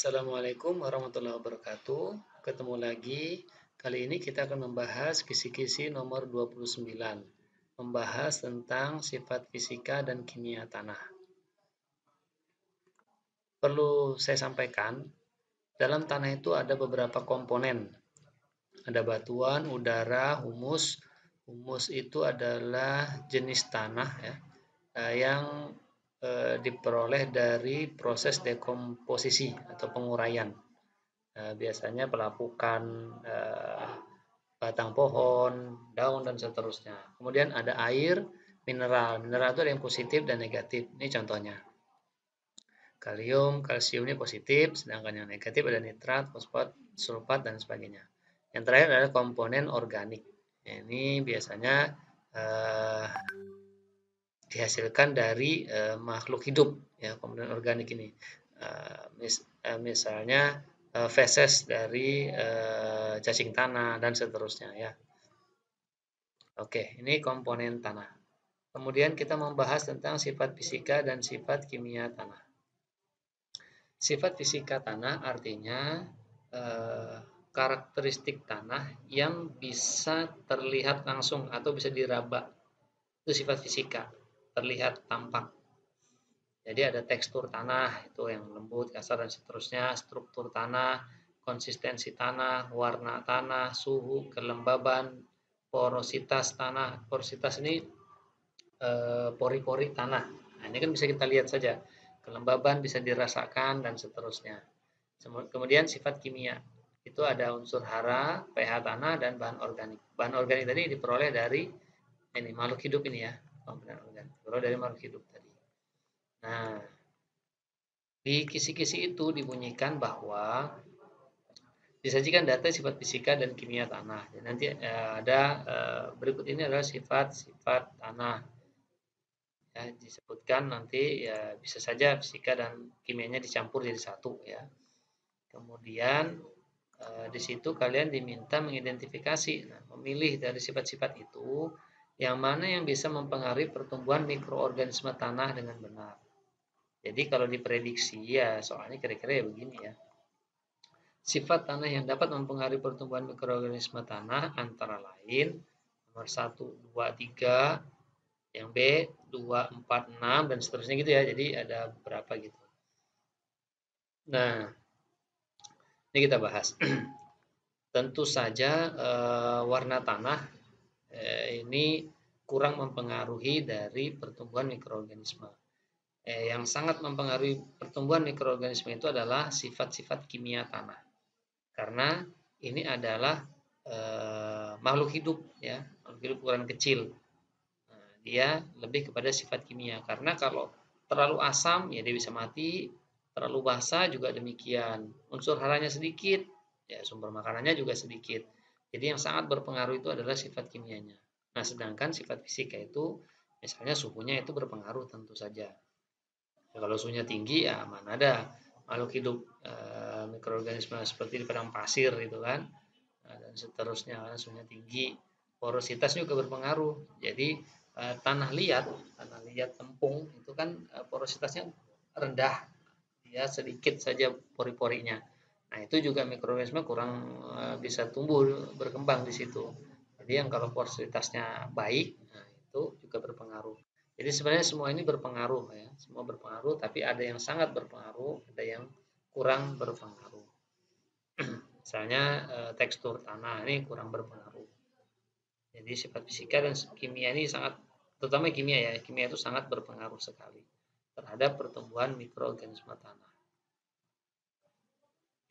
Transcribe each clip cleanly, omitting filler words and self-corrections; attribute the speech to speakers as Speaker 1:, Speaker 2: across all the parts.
Speaker 1: Assalamualaikum warahmatullahi wabarakatuh. Ketemu lagi. Kali ini kita akan membahas kisi-kisi nomor 29. Membahas tentang sifat fisika dan kimia tanah. Perlu saya sampaikan, dalam tanah itu ada beberapa komponen. Ada batuan, udara, humus. Humus itu adalah jenis tanah yang diperoleh dari proses dekomposisi atau penguraian. Biasanya pelapukan batang pohon, daun, dan seterusnya. Kemudian ada air, mineral. Mineral itu ada yang positif dan negatif. Ini contohnya. Kalium, kalsium ini positif, sedangkan yang negatif ada nitrat, fosfat, sulfat, dan sebagainya. Yang terakhir adalah komponen organik. Ini biasanya dihasilkan dari makhluk hidup, ya, komponen organik ini. Misalnya feses dari cacing tanah dan seterusnya, ya. Oke, ini komponen tanah. Kemudian kita membahas tentang sifat fisika dan sifat kimia tanah. Sifat fisika tanah artinya karakteristik tanah yang bisa terlihat langsung atau bisa diraba. Itu sifat fisika, terlihat tampak. Jadi ada tekstur tanah, itu yang lembut, kasar, dan seterusnya, struktur tanah, konsistensi tanah, warna tanah, suhu, kelembaban, porositas tanah. Porositas ini pori-pori tanah. Nah, ini kan bisa kita lihat saja. Kelembaban bisa dirasakan, dan seterusnya. Kemudian sifat kimia. Itu ada unsur hara, pH tanah, dan bahan organik. Bahan organik tadi diperoleh dari ini makhluk hidup ini, ya. Komponen organik. Diperoleh dari makhluk hidup tadi. Nah, di kisi-kisi itu dibunyikan bahwa disajikan data sifat fisika dan kimia tanah. Dan nanti ada berikut ini adalah sifat-sifat tanah. Ya, disebutkan nanti ya bisa saja fisika dan kimianya dicampur jadi satu, ya. Kemudian di situ kalian diminta mengidentifikasi, memilih dari sifat-sifat itu yang mana yang bisa mempengaruhi pertumbuhan mikroorganisme tanah dengan benar. Jadi kalau diprediksi ya soalnya kira-kira ya begini, ya. Sifat tanah yang dapat mempengaruhi pertumbuhan mikroorganisme tanah antara lain nomor 1, 2, 3, yang B 2, 4, 6, dan seterusnya gitu, ya. Jadi ada berapa gitu. Nah, ini kita bahas. Tentu saja warna tanah ini kurang mempengaruhi dari pertumbuhan mikroorganisme. Yang sangat mempengaruhi pertumbuhan mikroorganisme itu adalah sifat-sifat kimia tanah. Karena ini adalah makhluk hidup, ya, makhluk hidup ukuran kecil. Nah, dia lebih kepada sifat kimia. Karena kalau terlalu asam, ya dia bisa mati. Terlalu basah juga demikian. Unsur haranya sedikit, ya sumber makanannya juga sedikit. Jadi yang sangat berpengaruh itu adalah sifat kimianya. Nah, sedangkan sifat fisika itu, misalnya suhunya itu berpengaruh tentu saja. Ya, kalau suhunya tinggi, ya mana ada makhluk hidup mikroorganisme seperti di padang pasir gitu kan, dan seterusnya, karena suhunya tinggi. Porositas juga berpengaruh. Jadi tanah liat tempung itu kan porositasnya rendah, ya sedikit saja pori-porinya. Nah, itu juga mikroorganisme kurang bisa tumbuh berkembang di situ. Jadi yang kalau porositasnya baik, nah itu juga berpengaruh. Jadi sebenarnya semua ini berpengaruh, ya. Semua berpengaruh, tapi ada yang sangat berpengaruh, ada yang kurang berpengaruh. Misalnya tekstur tanah ini kurang berpengaruh. Jadi sifat fisika dan kimia ini sangat, terutama kimia, ya. Kimia itu sangat berpengaruh sekali terhadap pertumbuhan mikroorganisme tanah.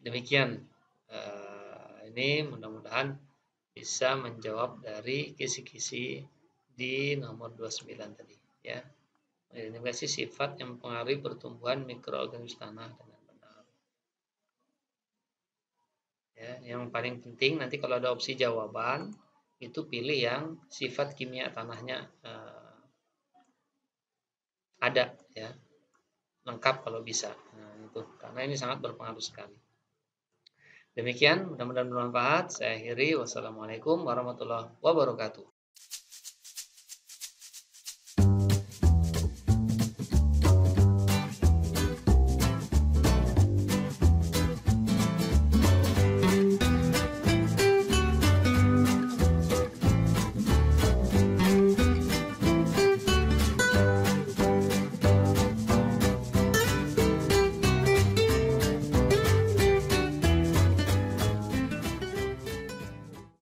Speaker 1: Demikian ini mudah-mudahan bisa menjawab dari kisi-kisi di nomor 29 tadi, ya. Identifikasi sifat yang mempengaruhi pertumbuhan mikroorganisme tanah dengan benar. Ya, yang paling penting nanti kalau ada opsi jawaban itu pilih yang sifat kimia tanahnya ada, ya, lengkap kalau bisa. Nah, itu karena ini sangat berpengaruh sekali. Demikian, mudah-mudahan bermanfaat. Saya akhiri. Wassalamualaikum warahmatullahi wabarakatuh.